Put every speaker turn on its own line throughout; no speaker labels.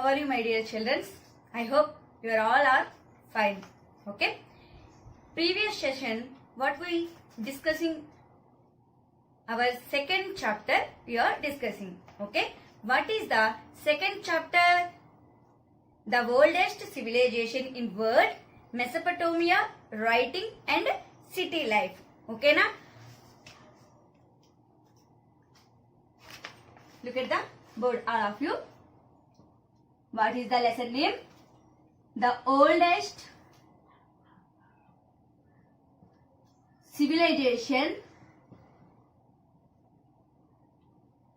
are you, my dear children? I hope you are all are fine. Okay. Previous session, what we discussing? Our second chapter we are discussing. Okay. What is the second chapter? The oldest civilization in world, Mesopotamia, writing and city life. Okay na? Look at the board, all of you. What is the lesson name? The oldest civilization.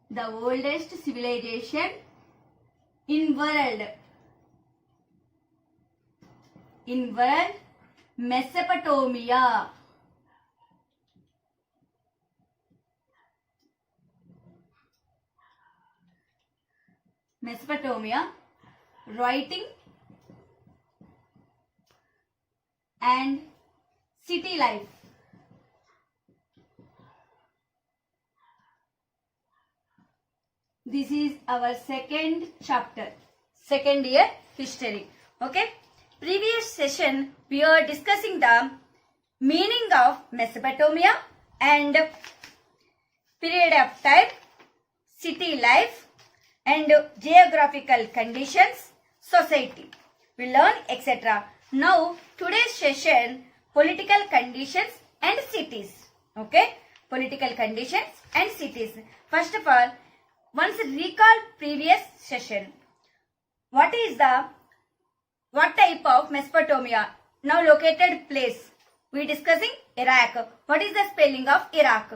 The oldest civilization in world. In world, Mesopotamia. Mesopotamia, writing and city life. This is our second chapter, second year history. Okay. Previous session we are discussing the meaning of Mesopotamia and period of time, city life and geographical conditions, society. We learn etc. Now today's session, political conditions and cities. Okay, political conditions and cities. First of all, once recall previous session. What type of Mesopotamia? Now located place. We discussing Iraq. What is the spelling of Iraq?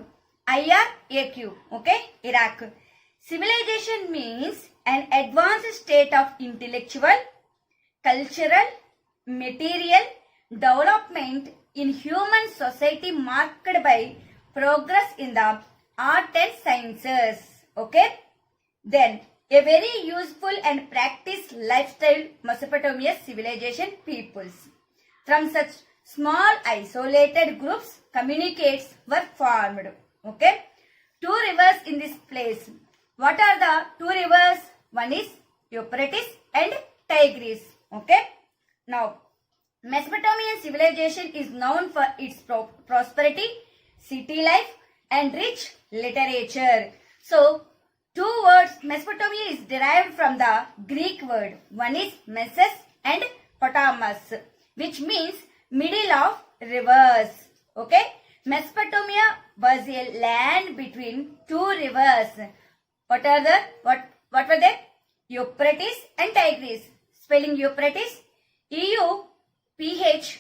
IRAQ. Okay, Iraq. Civilization means an advanced state of intellectual, cultural, material development in human society marked by progress in the art and sciences. Okay. Then, a very useful and practiced lifestyle Mesopotamian civilization peoples. From such small isolated groups, communicates were formed. Okay. Two rivers in this place. What are the two rivers? One is Euphrates and Tigris. Okay. Now, Mesopotamian civilization is known for its prosperity, city life and rich literature. So, two words Mesopotamia is derived from the Greek word. One is Meses and Potamus, which means middle of rivers. Okay. Mesopotamia was a land between two rivers. What were they? Euphrates and Tigris. Spelling Euphrates, EUPHRATES.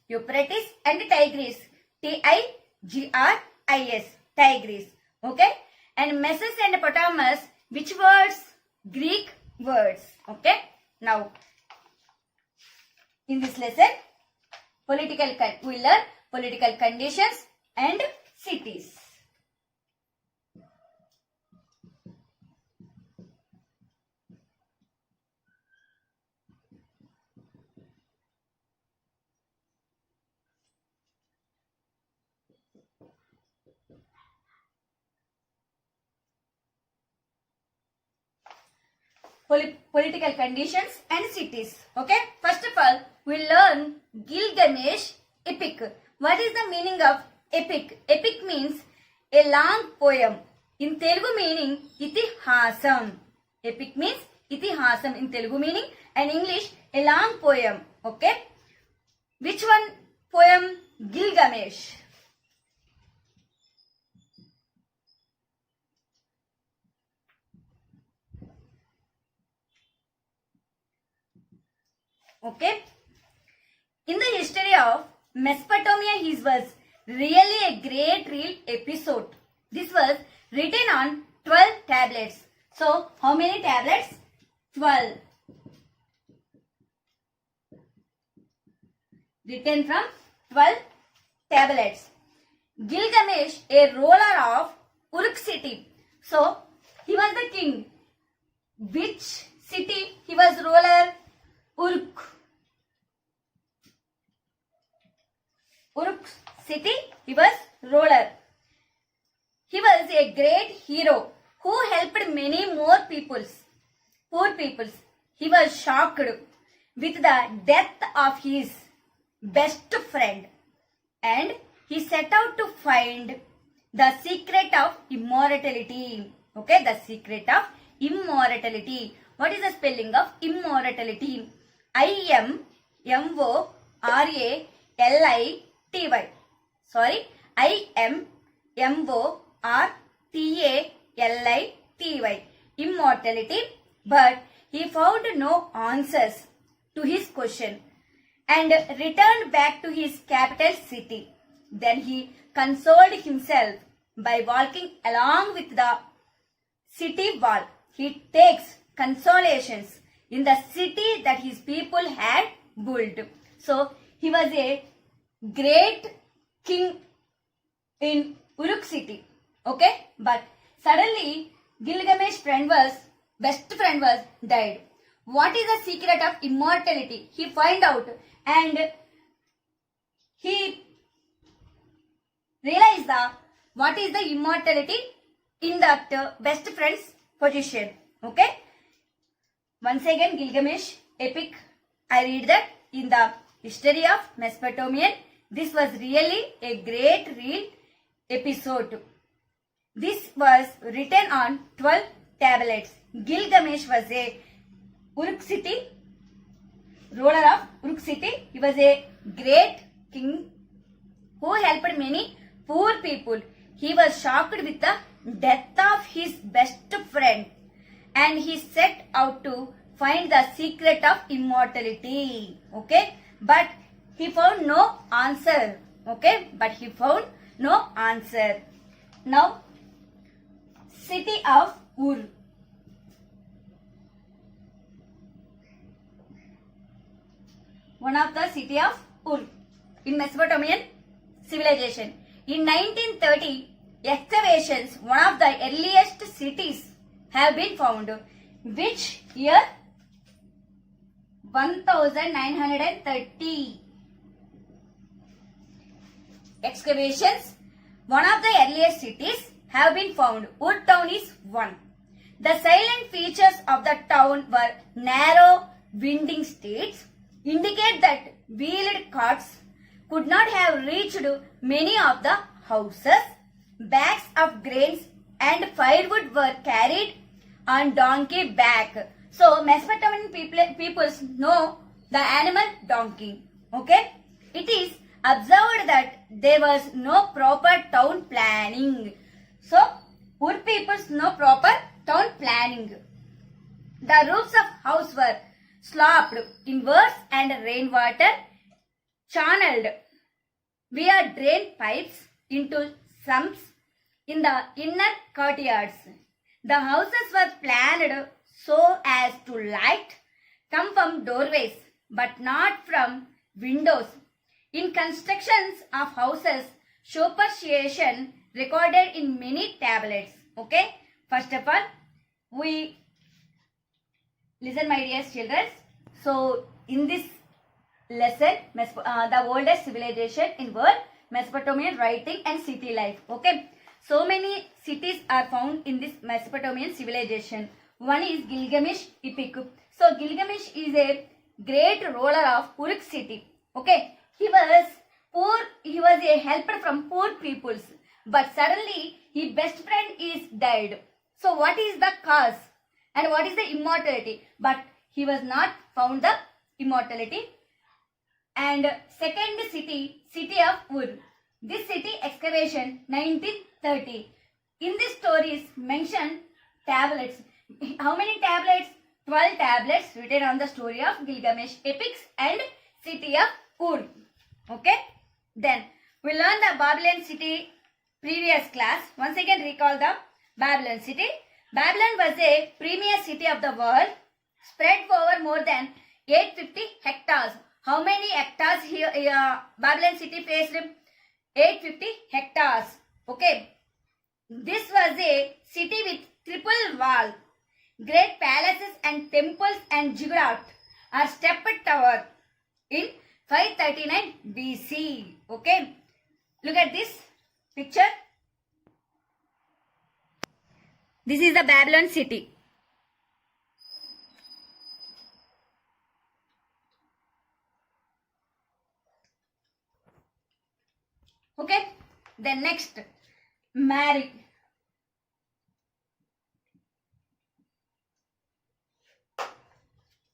Euphrates and Tigris, TIGRIS. Tigris. Okay. And Meses and Potamus, which words? Greek words. Okay. Now, in this lesson, we learn political conditions and cities. Political conditions and cities. Okay. First of all, we learn Gilgamesh epic. What is the meaning of epic? Epic means a long poem. In Telugu meaning itihasam. Epic means itihasam in Telugu meaning, and English a long poem. Okay. Which one poem? Gilgamesh. Okay. In the history of Mesopotamia, his was really a great real episode. This was written on 12 tablets. So, how many tablets? 12. Written from 12 tablets. Gilgamesh, a ruler of Uruk city. So, he was the king. Which city he was ruler? Uruk. Uruk city, he was ruler. He was a great hero who helped many more peoples. poor peoples. He was shocked with the death of his best friend, and he set out to find the secret of immortality. Okay, the secret of immortality. What is the spelling of immortality? I-M-M-O-R-A-L-I-T-Y. Sorry, I-M-M-O-R-T-A-L-I-T-Y. Immortality. But he found no answers to his question and returned back to his capital city. Then he consoled himself by walking along with the city wall. He takes consolations in the city that his people had built. So he was a great king in Uruk city. Okay, but suddenly Gilgamesh best friend was died. What is the secret of immortality? He find out and he realized what is the immortality in that best friend's position. Okay. Once again, Gilgamesh epic. I read that in the history of Mesopotamian. This was really a great real episode. This was written on 12 tablets. Gilgamesh was a Uruk city, ruler of Uruk city. He was a great king who helped many poor people. He was shocked with the death of his best friend, and he set out to find the secret of immortality. Okay, but he found no answer. Okay, but he found no answer. Now, city of Ur. One of the city of Ur in Mesopotamian civilization. In 1930, excavations, one of the earliest cities have been found. Which year? 1930. Excavations, one of the earliest cities have been found. Ur town is one. The silent features of the town were narrow winding streets, indicate that wheeled carts could not have reached many of the houses. Bags of grains and firewood were carried on donkey back. So Mesopotamian peoples know the animal donkey. Okay, it is observed that there was no proper town planning. So Ur peoples know proper town planning. The roofs of house were sloped inwards and rainwater channeled via drain pipes into sumps in the inner courtyards. The houses were planned so as to light come from doorways but not from windows. In constructions of houses, superstition recorded in many tablets. Okay, first of all, we listen, my dear children. So in this lesson, the oldest civilization in world, Mesopotamian writing and city life. Okay, so many cities are found in this Mesopotamian civilization. One is Gilgamesh epic. So Gilgamesh is a great ruler of Uruk city. Okay, he was poor. He was a helper from poor peoples. But suddenly his best friend is died. So what is the cause and what is the immortality? But he was not found the immortality. And second city of Ur. This city excavation 1930. In this stories mentioned tablets. How many tablets? 12 tablets written on the story of Gilgamesh epics and city of Ur. Okay. Then we learn the Babylon city previous class. Once again recall the Babylon city. Babylon was a premier city of the world, spread over more than 850 hectares. How many hectares here Babylon city faced? 850 hectares. Okay. This was a city with triple wall, great palaces and temples and ziggurat or step tower in 539 BC. Okay. Look at this picture. This is the Babylon city. Okay. Then next, Mary.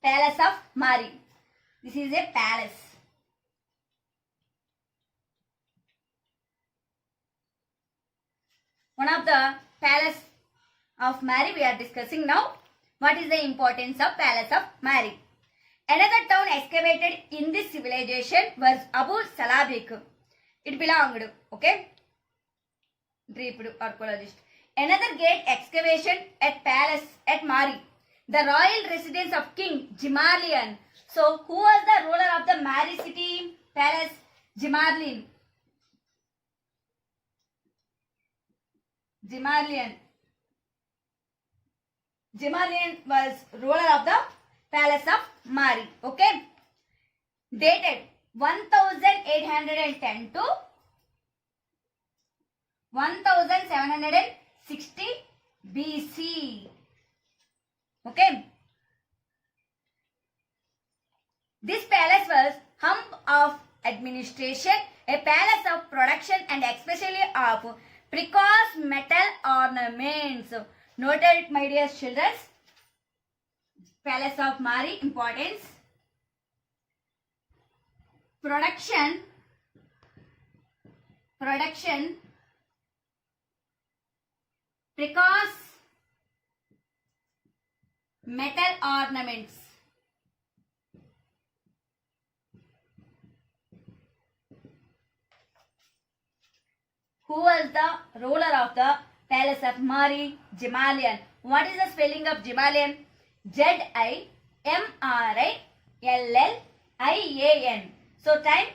Palace of Mari. This is a palace. One of the palace of Mari we are discussing now. What is the importance of Palace of Mari? Another town excavated in this civilization was Abu Salabik. It belonged, okay? Dripped archaeologist. Another great excavation at Palace at Mari, the royal residence of King Jimarlian. So, who was the ruler of the Mari city palace? Jimarlian. Jimarlian was ruler of the Palace of Mari. Okay. Dated 1810 to 1760 BC. Okay. This palace was hub of administration, a palace of production and especially of precious metal ornaments. Noted, my dear children, Palace of Mari importance. Production, precious metal ornaments. Who was the ruler of the Palace of Mari? Jimarlian. What is the spelling of Jimarlian? Zimarlian. So time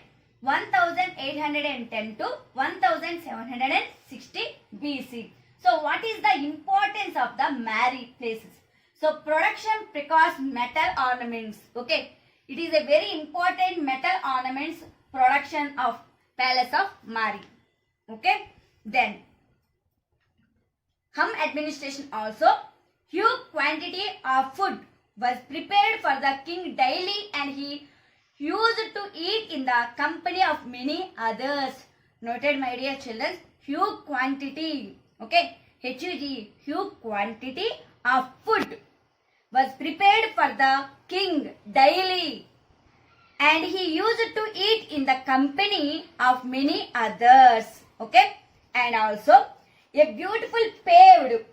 1810 to 1760 BC. So what is the importance of the Mari places? So production precautions metal ornaments. Okay. It is a very important metal ornaments production of Palace of Mari. Okay. Then hum administration also. Huge quantity of food was prepared for the king daily and he used to eat in the company of many others. Noted, my dear children, huge quantity. Okay. HUG, huge quantity of food was prepared for the king daily and he used to eat in the company of many others. Okay. And also a beautiful paved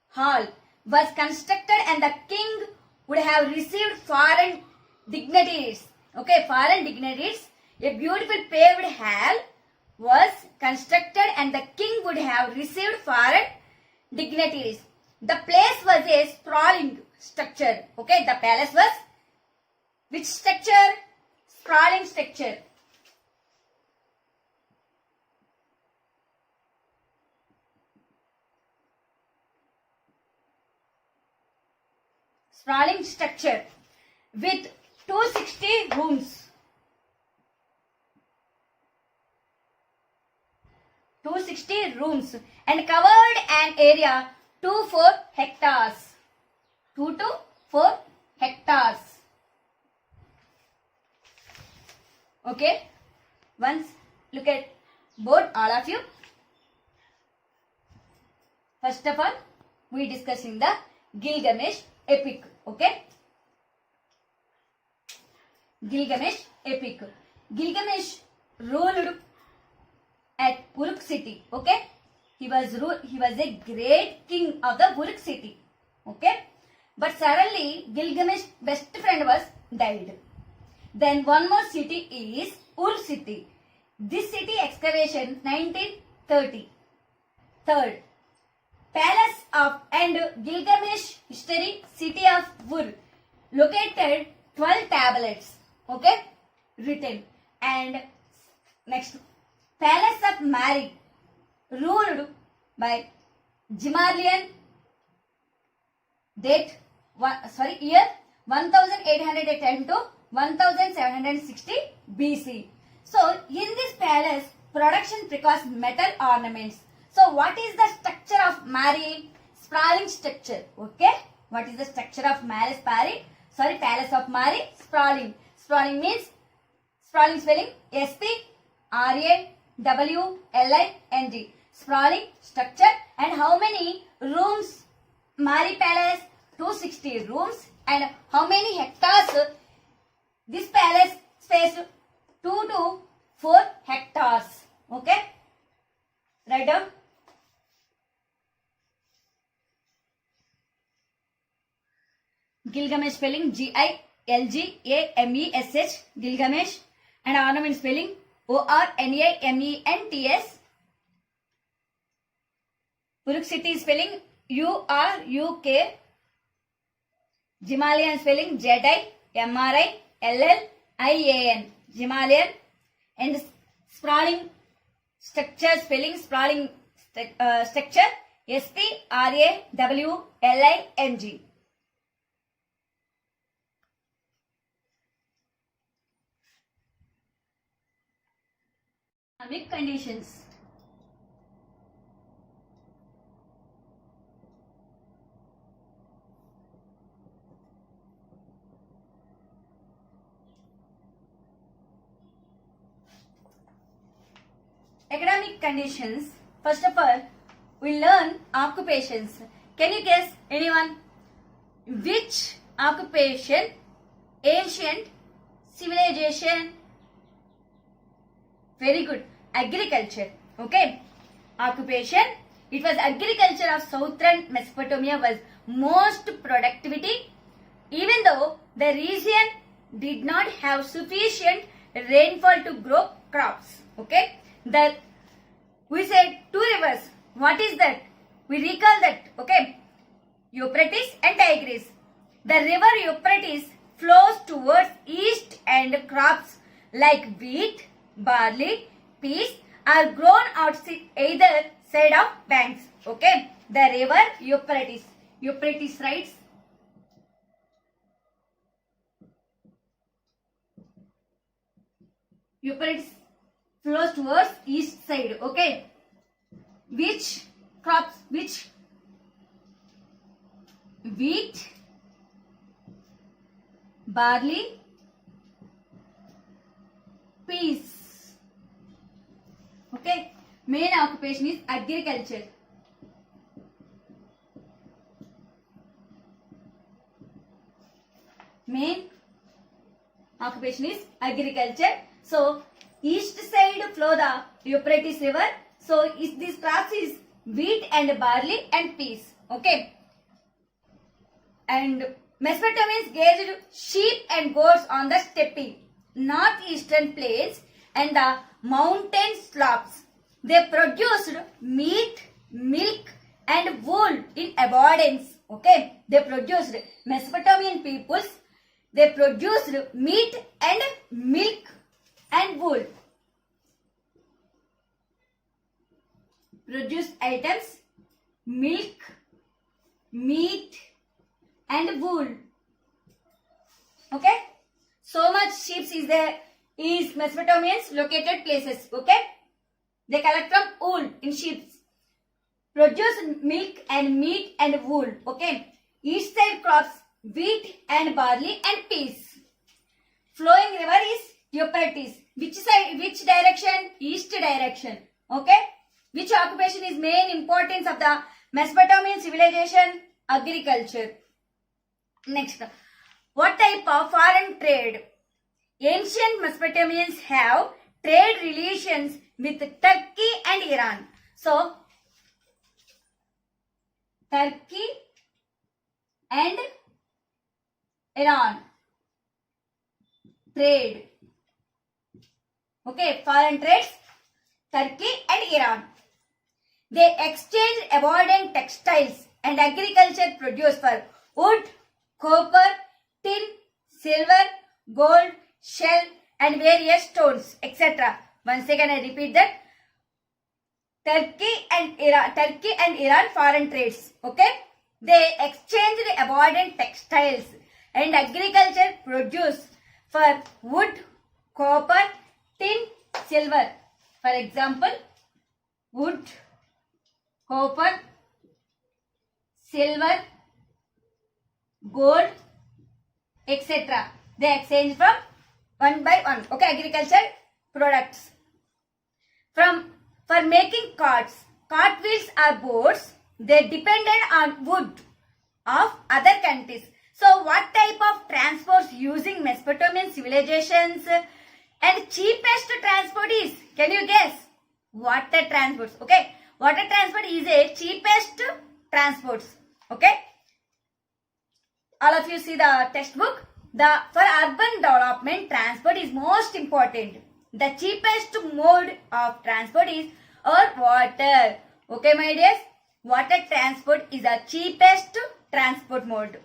hall was constructed and the king would have received foreign dignitaries. Okay, foreign dignitaries. A beautiful paved hall was constructed and the king would have received foreign dignitaries. The place was a sprawling structure. Okay, the palace was which structure? Sprawling structure. Sprawling structure with 260 rooms. 260 rooms and covered an area 2 to 4 hectares. 2 to 4 hectares. Okay. Once look at board all of you. First of all, we discussing the Gilgamesh epic. Okay. Gilgamesh epic. Gilgamesh ruled at Uruk city. Okay. He was a great king of the Uruk city. Okay. But suddenly Gilgamesh's best friend was died. Then one more city is Ur city. This city excavation 1930. Third, Palace of and Gilgamesh history city of Ur located 12 tablets. Okay, written. And next, Palace of Mari ruled by Jimarlian. Date year 1810 to 1760 BC. So in this palace, production precautions metal ornaments. So what is the structure of Mari? Sprawling structure. Okay. What is the structure of Palace of Mari? Sprawling. Sprawling means sprawling spelling SPRAWLING. W-L-I-N-G. Sprawling structure. And how many rooms? Mari Palace, 260 rooms. And how many hectares? This palace space 2 to 4 hectares. Okay? Write down. Gilgamesh spelling G-I-L-G-A-M-E-S-H. Gilgamesh. And ornament spelling O-R-N-A-M-E-N-T-S. Uruk city spelling U-R-U-K. Himalayan spelling Z-I-M-R-I-L-L-I-A-N. Himalayan. And sprawling structure spelling sprawling structure S-P-R-A-W-L-I-N-G. Economic conditions. Academic conditions. First of all, we learn occupations. Can you guess anyone? Which occupation? Ancient civilization. Very good. Agriculture. Okay. Occupation. It was agriculture of southern Mesopotamia was most productivity, even though the region did not have sufficient rainfall to grow crops. Okay. We said 2 rivers. What is that? We recall that. Okay. Euphrates and Tigris. The river Euphrates flows towards east and crops like wheat, barley, peas are grown outside either side of banks. Okay. The river Euphrates. Euphrates writes. Euphrates flows towards east side. Okay. Which crops? Which? Wheat, barley, peas. Okay. Main occupation is agriculture. Main occupation is agriculture. So, east side flow the Euphrates river. So, this crops is wheat and barley and peas. Okay. And Mesopotamians grazed sheep and goats on the steppe, northeastern plains and the mountain slopes. They produced meat, milk and wool in abundance. Okay. They produced, Mesopotamian peoples, they produced meat and milk and wool. Produced items, milk, meat and wool. Okay. So much sheep is there, is Mesopotamians located places. Okay. They collect from wool in sheep. Produce milk and meat and wool. Okay. East side crops wheat and barley and peas. Flowing river is Euphrates. Which side? Which direction? East direction. Okay. Which occupation is main importance of the Mesopotamian civilization? Agriculture. Next, what type of foreign trade? Ancient Mesopotamians have trade relations with Turkey and Iran. So, Turkey and Iran. Trade. Okay, foreign trades, Turkey and Iran. They exchanged abundant textiles and agriculture produce for wood, copper, tin, silver, gold, shell and various stones, etc. Once again I repeat that. Turkey and Iran foreign trades. Okay. They exchanged abundant textiles and agriculture produce for wood, copper, tin, silver. For example, wood, copper, silver, gold, etc. They exchange from one by one. Okay, agriculture products. for making carts, cart wheels or boats, they depended on wood of other countries. So what type of transports using Mesopotamian civilizations? And cheapest transport is, can you guess? Water transports. Okay, water transport is a cheapest transports. Okay, all of you see the textbook. For urban development, transport is most important. The cheapest mode of transport is water. Okay, my dears, water transport is the cheapest transport mode.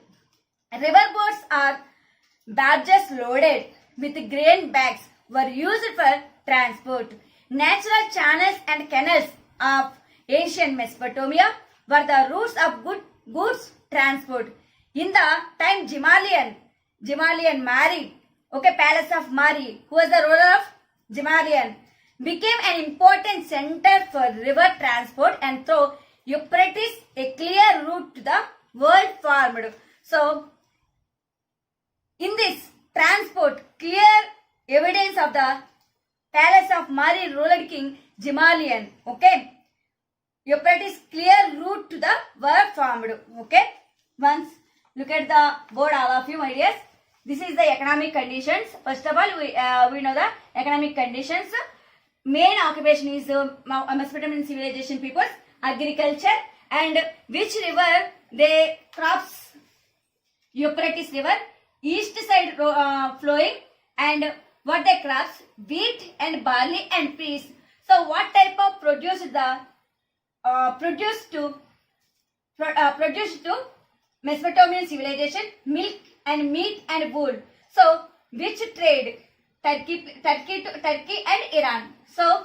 River boats are barges loaded with grain bags were used for transport. Natural channels and canals of ancient Mesopotamia were the routes of goods transport. In the time Gemalian married, okay, Palace of Mari, who was the ruler of Gemalian, became an important center for river transport, and through Euphrates, a clear route to the world formed. So, in this transport, clear evidence of the Palace of Mari ruled King Gemalian. Okay, Euphrates, clear route to the world formed. Okay, once look at the board, all of you, my dears. This is the economic conditions. First of all, we know the economic conditions. Main occupation is Mesopotamian civilization peoples, agriculture, and which river they crops? Euphrates river, east side flowing, and what they crops? Wheat and barley and peas. So what type of produce produced to Mesopotamian civilization? Milk and meat and wool. So which trade? Turkey and Iran. So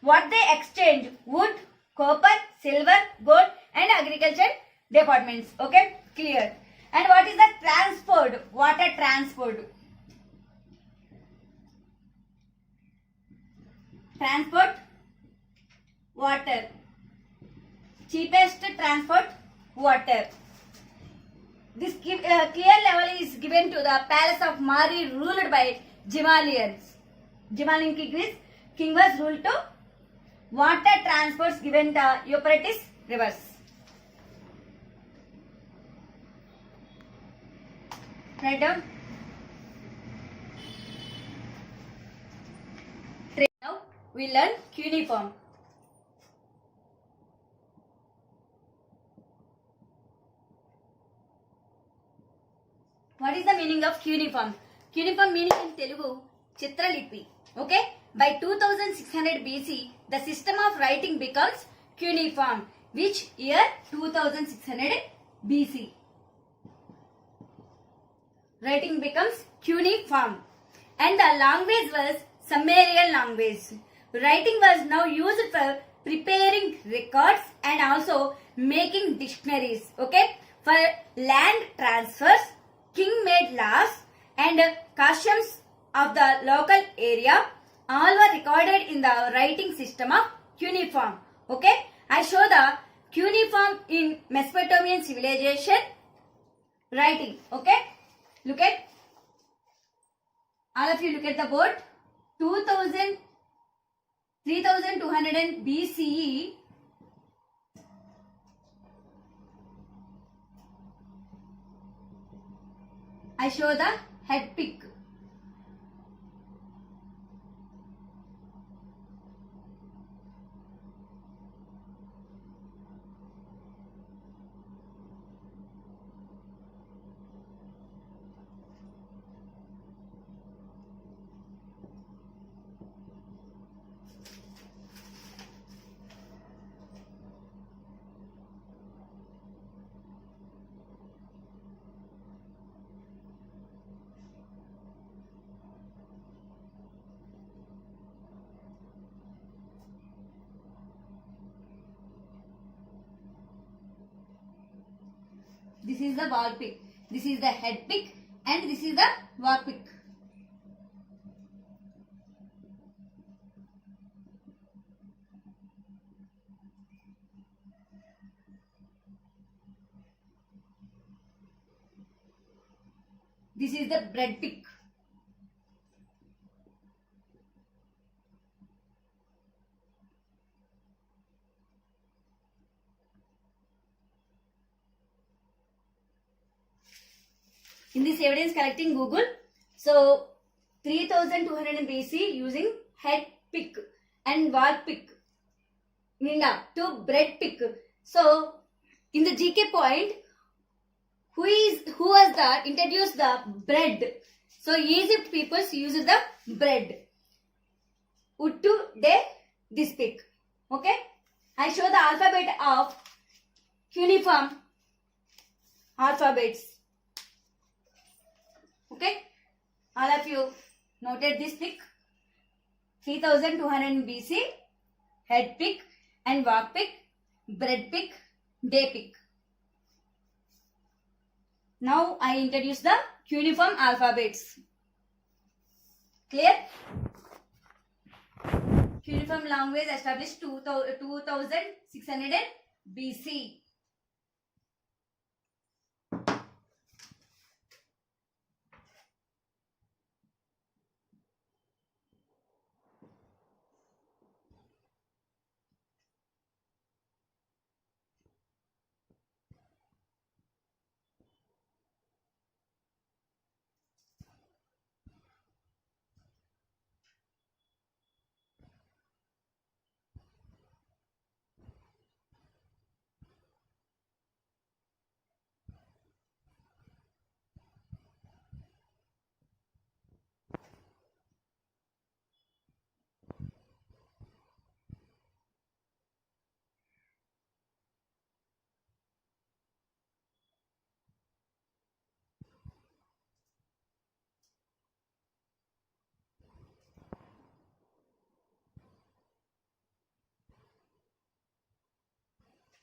what they exchange? Wood, copper, silver, gold, and agriculture departments. Okay, clear. And what is the transport? Water transport. Transport, water. Cheapest transport, water. This clear level is given to the Palace of Mari ruled by Gemalians. Gemalian king was ruled to water transports given the Euphrates rivers. Write down. Now we learn cuneiform. What is the meaning of cuneiform? Cuneiform meaning in Telugu, Chitralipi. Okay? By 2600 BC, the system of writing becomes cuneiform. Which year? 2600 BC. Writing becomes cuneiform. And the language was Sumerian language. Writing was now used for preparing records and also making dictionaries. Okay? For land transfers, king made laws and customs of the local area. All were recorded in the writing system of cuneiform. Okay? I show the cuneiform in Mesopotamian civilization writing. Okay? Look at, all of you look at the board. 3200 BCE. I show the head pick. This is the wall pick. This is the head pick and this is the wall pick. This is the bread pick. In this evidence collecting Google, so 3200 BC using head pick and war pick, Ninda to bread pick. So in the GK point, who was the introduced the bread? So Egypt peoples used the bread. Uttu they this pick. Okay. I show the alphabet of cuneiform alphabets. Okay. All of you noted this pick. 3200 BC, head pick and war pick, bread pick, day pick. Now I introduce the cuneiform alphabets. Clear? Cuneiform language established 2600 BC.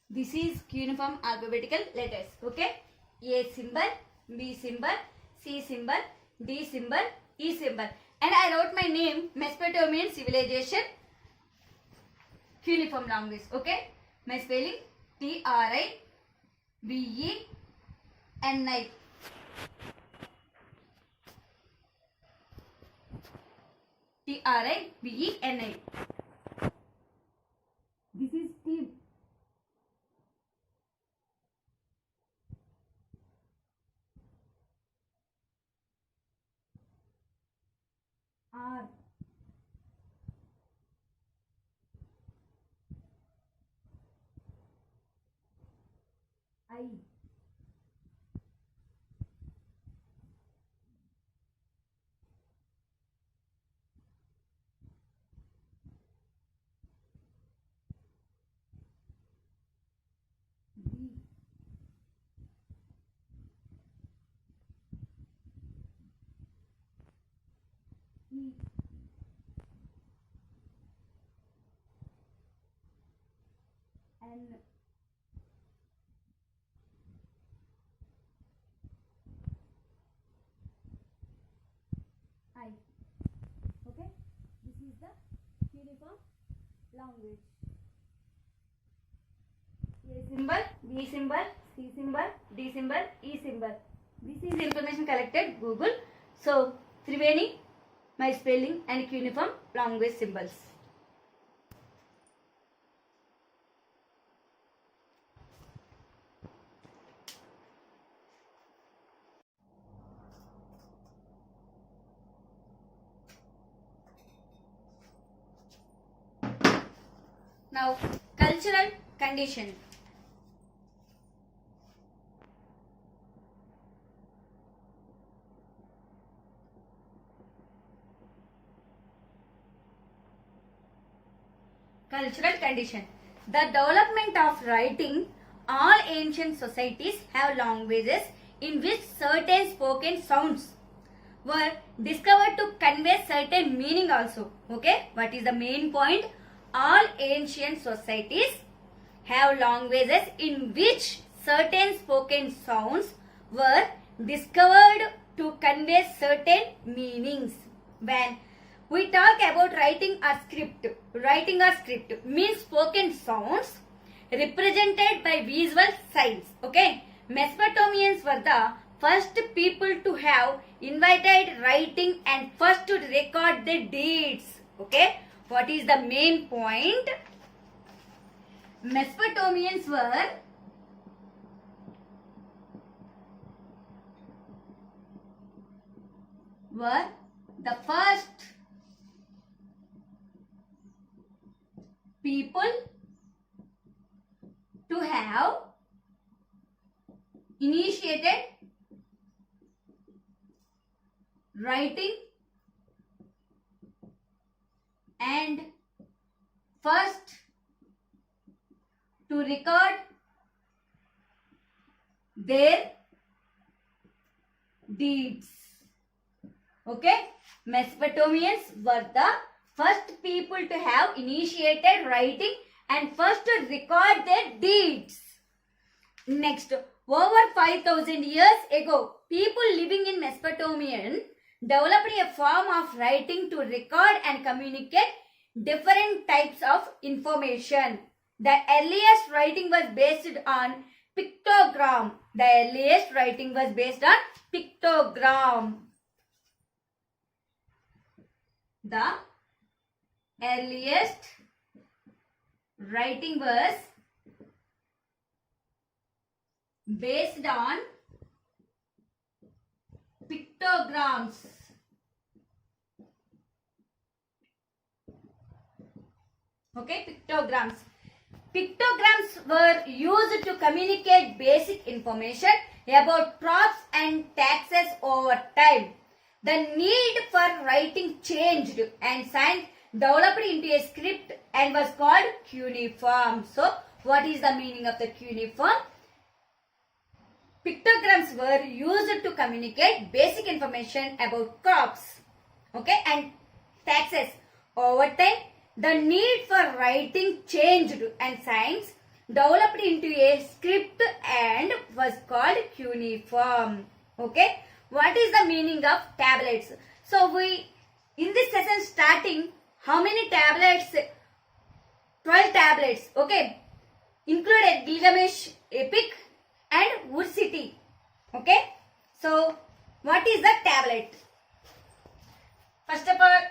This is cuneiform alphabetical letters. Okay. A symbol, B symbol, C symbol, D symbol, E symbol. And I wrote my name, Mesopotamian Civilization Cuneiform Language. Okay. My spelling TRIBENI. TRIBENI. This is T. R. I. B. E. N. I. Okay. This is the cuneiform language. A symbol, B symbol, C symbol, D symbol, E symbol. This is information collected Google. So Triveni, my spelling and cuneiform language symbols. Now cultural condition. Cultural condition. The development of writing. All ancient societies have languages in which certain spoken sounds were discovered to convey certain meaning also. Okay, what is the main point? All ancient societies have languages in which certain spoken sounds were discovered to convey certain meanings. When we talk about writing a script means spoken sounds represented by visual signs. Okay, Mesopotamians were the first people to have invented writing and first to record their deeds. Okay, what is the main point? Mesopotamians were were the first people to have initiated writing and first to record their deeds. Okay, Mesopotamians were the first people to have initiated writing and first to record their deeds. Next, over 5,000 years ago, people living in Mesopotamia developed a form of writing to record and communicate different types of information. The earliest writing was based on pictogram. The earliest writing was based on pictogram. The earliest writing was based on pictograms. Okay, pictograms. Pictograms were used to communicate basic information about crops and taxes over time. The need for writing changed and science developed into a script and was called cuneiform. So, what is the meaning of the cuneiform? Pictograms were used to communicate basic information about crops, okay, and taxes. Over time, the need for writing changed and science developed into a script and was called cuneiform. Okay, what is the meaning of tablets? So we, in this session starting, how many tablets? 12 tablets, okay, included Gilgamesh epic and Wood City. Okay, so what is the tablet? First of all,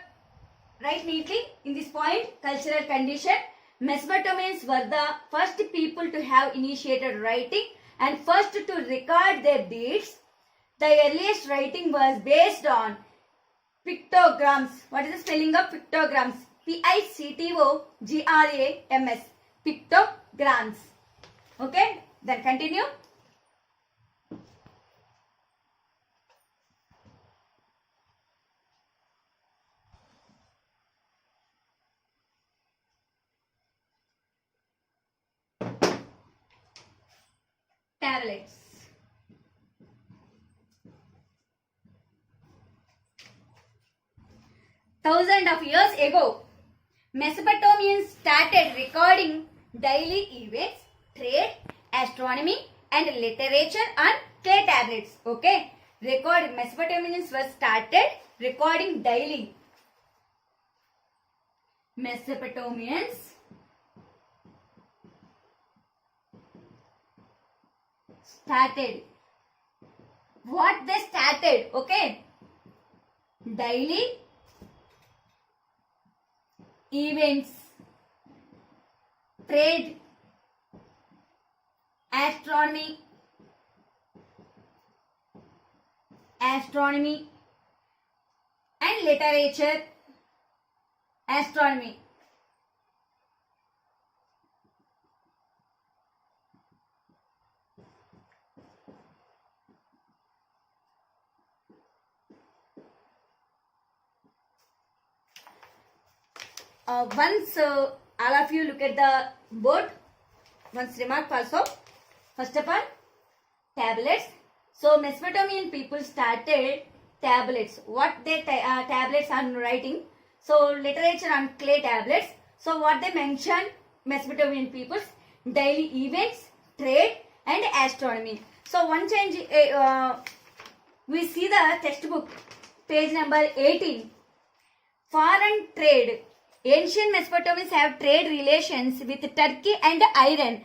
write neatly in this point, cultural condition. Mesopotamians were the first people to have initiated writing and first to record their deeds. The earliest writing was based on pictograms. What is the spelling of pictograms? Pictograms. Pictograms. Okay, then continue. Tablets. Thousands of years ago, Mesopotamians started recording daily events, trade, astronomy and literature on clay tablets. Okay, Mesopotamians were started recording daily. Mesopotamians started. What they started? Okay, daily events, trade, astronomy and literature. Astronomy. Once all of you look at the board, once remark also. First of all, tablets. So Mesopotamian people started tablets. What they tablets on writing? So literature on clay tablets. So what they mentioned, Mesopotamian people's daily events, trade and astronomy. So one change, we see the textbook, page number 18. Foreign trade. Ancient Mesopotamians have trade relations with Turkey and Iran.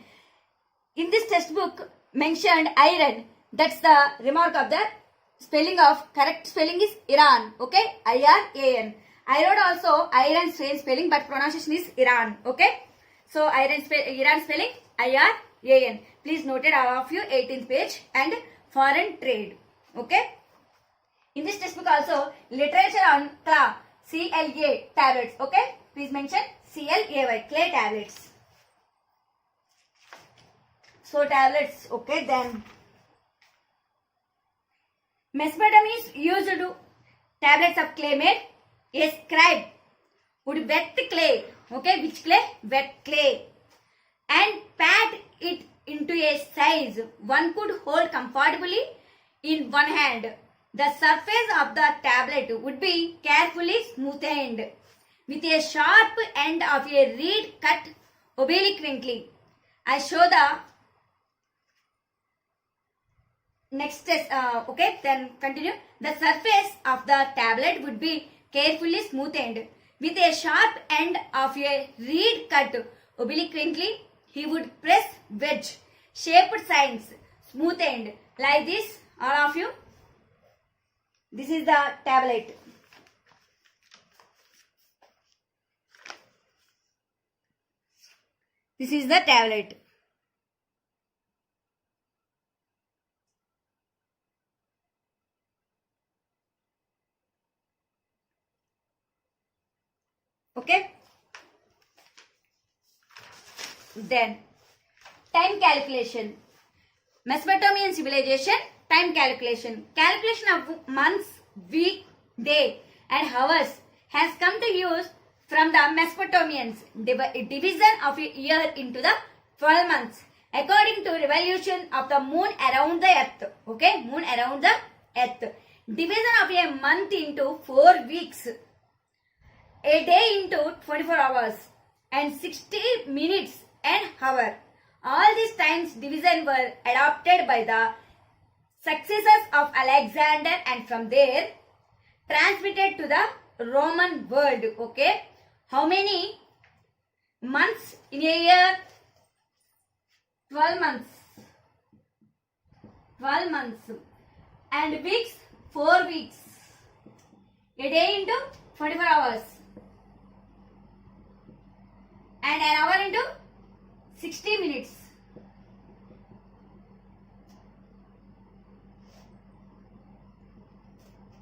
In this textbook mentioned Iran. That's the remark of the spelling of, correct spelling is Iran. Okay, I-R-A-N. I wrote also Iran same spelling but pronunciation is Iran. Okay, so Iran spelling I-R-A-N. Please note it all of you, 18th page and foreign trade. Okay. In this textbook also, literature on CLA, CLA tablets. Okay, please mention CLAY, clay tablets. So tablets, okay, then Mesopotamians used tablets of clay made. A scribe would wet clay, okay, which clay? Wet clay, and pat it into a size one could hold comfortably in one hand. The surface of the tablet would be carefully smoothed with a sharp end of a reed cut obliquely. I show the next test. Okay, then continue. The surface of the tablet would be carefully smoothed with a sharp end of a reed cut obliquely. He would press wedge shaped signs smoothed like this. All of you. This is the tablet. This is the tablet. Okay. Then time calculation. Mesopotamian civilization, time calculation. Calculation of months, week, day and hours has come to use from the Mesopotamians. Division of a year into the 12 months according to revolution of the moon around the earth. Okay, moon around the earth. Division of a month into 4 weeks. A day into 24 hours and 60 minutes an hour. All these times division were adopted by the successors of Alexander and from there transmitted to the Roman world. Okay, how many months in a year? 12 months. 12 months. And weeks? 4 weeks. A day into 24 hours. And an hour into 60 minutes.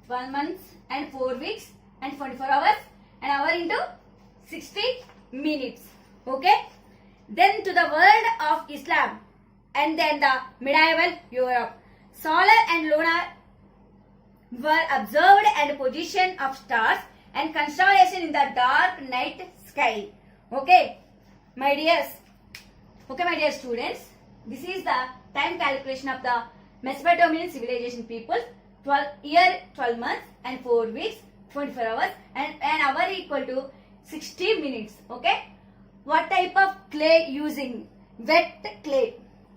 One month and 4 weeks and 24 hours, an hour into 60 minutes. Okay. Then to the world of Islam and then the medieval Europe. Solar and lunar were observed and position of stars and constellation in the dark night sky. Okay, my dears. Okay, my dear students. This is the time calculation of the Mesopotamian civilization people. 12 months and 4 weeks, 24 hours and an hour equal to 60 minutes. Okay. What type of clay using? Wet clay.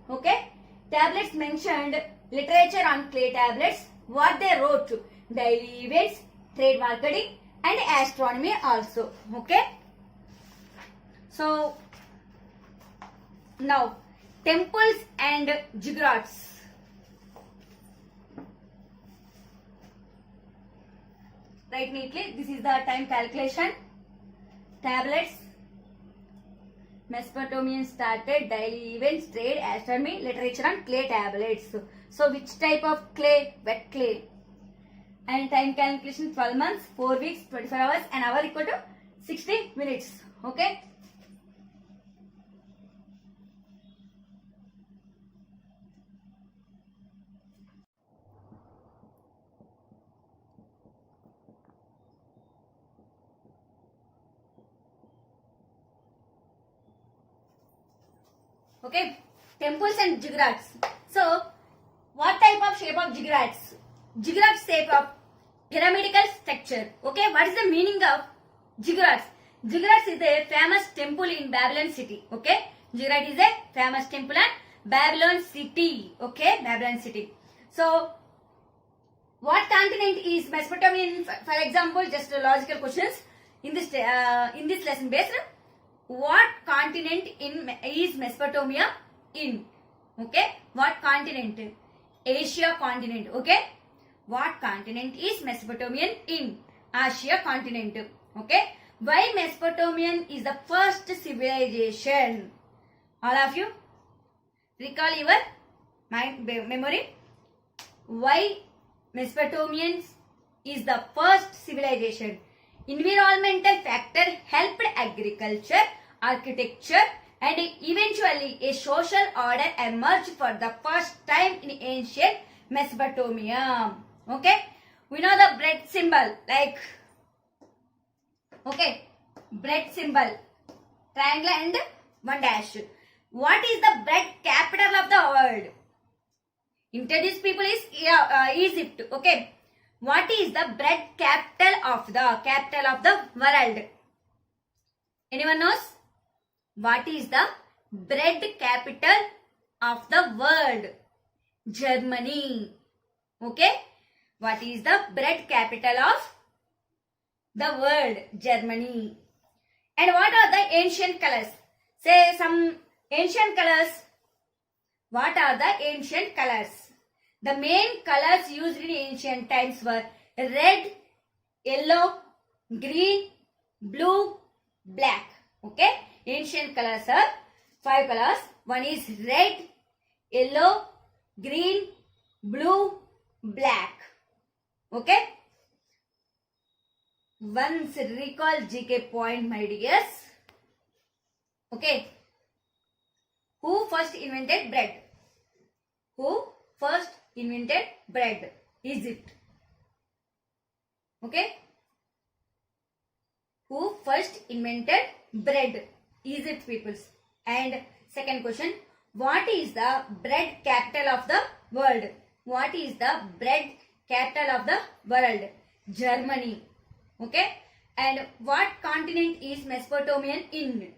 Okay. Tablets mentioned. Literature on clay tablets. What they wrote? Daily events, trade marketing and astronomy also. Okay. So now temples and ziggurats. Write neatly. This is the time calculation. Tablets. Mesopotamians started daily events, trade, astronomy, literature on clay tablets. So which type of clay? Wet clay. And time calculation 12 months, 4 weeks, 24 hours, an hour equal to 60 minutes. Okay. Okay, temples and ziggurats. So, what type of shape of ziggurats? Ziggurat shape of pyramidical structure. Okay, what is the meaning of ziggurats? Ziggurats is a famous temple in Babylon city. Okay, ziggurat is a famous temple in Babylon city. Okay, Babylon city. So, what continent is Mesopotamian? For example, just logical questions in this lesson based. What continent is Mesopotamia in? Okay. What continent? Asia continent. Okay. What continent is Mesopotamian in? Asia continent. Okay. Why Mesopotamian is the first civilization? All of you recall your memory. Why Mesopotamians is the first civilization. Environmental factor helped agriculture, architecture, and eventually a social order emerged for the first time in ancient Mesopotamia. Okay, we know the bread symbol, like, okay, bread symbol, triangle and one dash. What is the bread capital of the world? Introduced people is Egypt. Okay, what is the bread capital of the world? Anyone knows? What is the bread capital of the world? Germany. Okay, what is the bread capital of the world? Germany. And what are the ancient colors? Say some ancient colors. What are the ancient colors? The main colors used in ancient times were red, yellow, green, blue, black. Okay, ancient colors are 5 colors. One is red, yellow, green, blue, black. Okay. Once recall GK point, my dears. Okay. Who first invented bread? Who first invented bread? Egypt. Okay. Who first invented bread? Egypt peoples. And second question, what is the bread capital of the world? What is the bread capital of the world? Germany. Okay. And what continent is Mesopotamian in?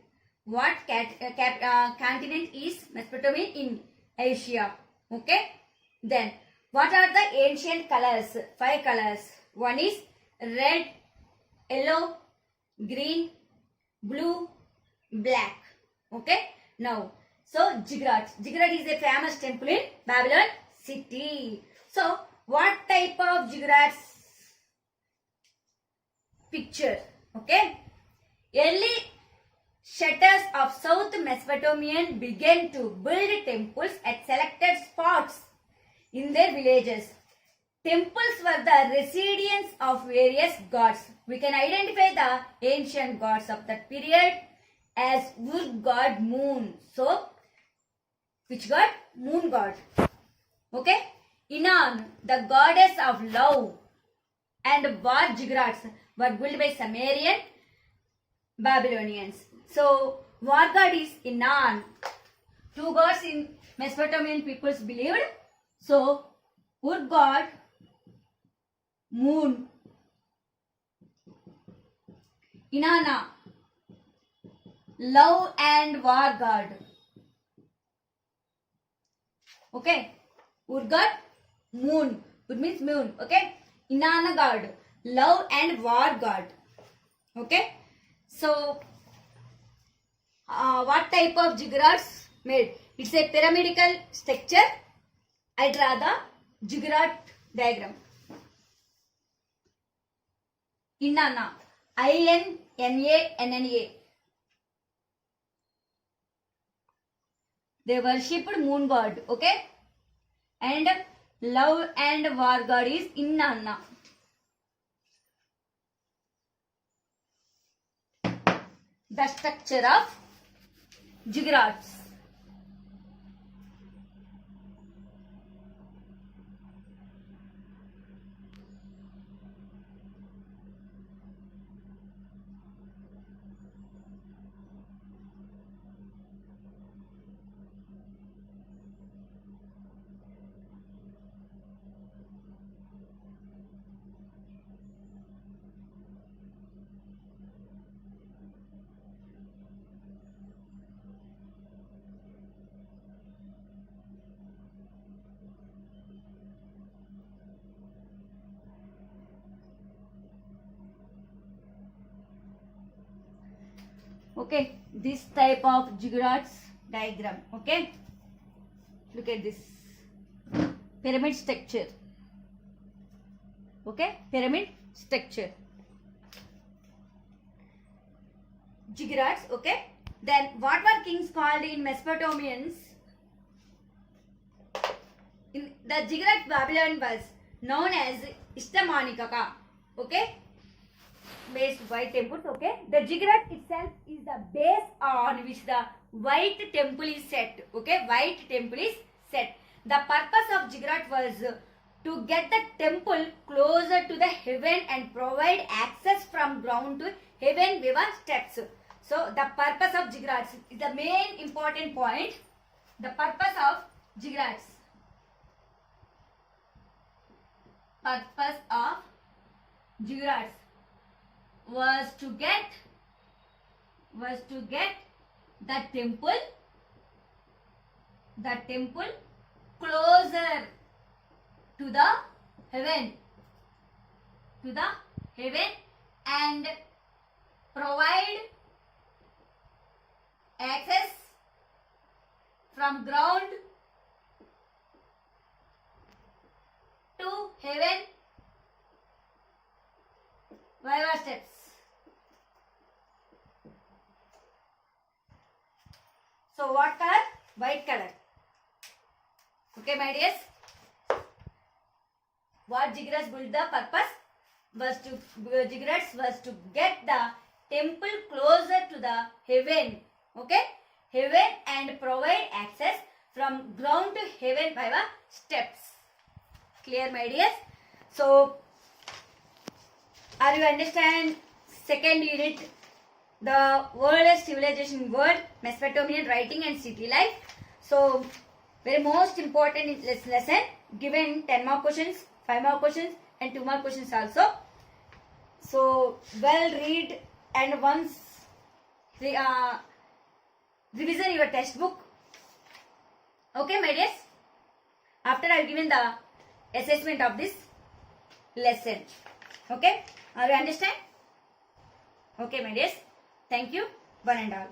What continent is Mesopotamian in? Asia. Okay. Then what are the ancient colors? 5 colors. One is red, yellow, green, blue, black. Okay. Now, so Ziggurat. Ziggurat is a famous temple in Babylon city. So, what type of ziggurats? Picture. Okay. Early shutters of South Mesopotamian began to build temples at selected spots in their villages. Temples were the residence of various gods. We can identify the ancient gods of that period as Uruk god, moon. So, which god? Moon god. Okay. Inan, the goddess of love, and war ziggurats were built by Sumerian Babylonians. So, war god is Inan. 2 gods in Mesopotamian peoples believed. So, Uruk god, moon. Inanna, love and war god. Okay. Uruk god, moon. Uruk means moon. Okay. Inanna god, love and war god. Okay. So, what type of ziggurats made? It's a pyramidal structure. I draw the ziggurat diagram. Inanna, Inanna. They worshipped moon god. Okay. And love and war god is Inanna. The structure of ziggurats. Okay, this type of ziggurats diagram. Okay, look at this pyramid structure. Okay, pyramid structure. Ziggurats. Okay, then what were kings called in Mesopotamians? In the ziggurat Babylon was known as Ishtamanikaga. Okay. Based white temples. Okay. The ziggurat itself is the base on which the white temple is set. Okay. White temple is set. The purpose of ziggurat was to get the temple closer to the heaven and provide access from ground to heaven via steps. So the purpose of ziggurats is the main important point. The purpose of ziggurats. Purpose of ziggurats was to get the temple closer to the heaven and provide access from ground to heaven via steps. So what color? White color. Okay, my dears. What ziggurats built the purpose was to get the temple closer to the heaven. Okay, heaven and provide access from ground to heaven via steps. Clear, my dears? So, are you understand second unit? The world's civilization world, Mesopotamian writing and city life. So, very most important in this lesson, given 10 more questions, 5 more questions and 2 more questions also. So, well read and once revision your textbook. Okay, my dears? After I have given the assessment of this lesson. Okay? Are you understand? Okay, my dears? Thank you, one and all.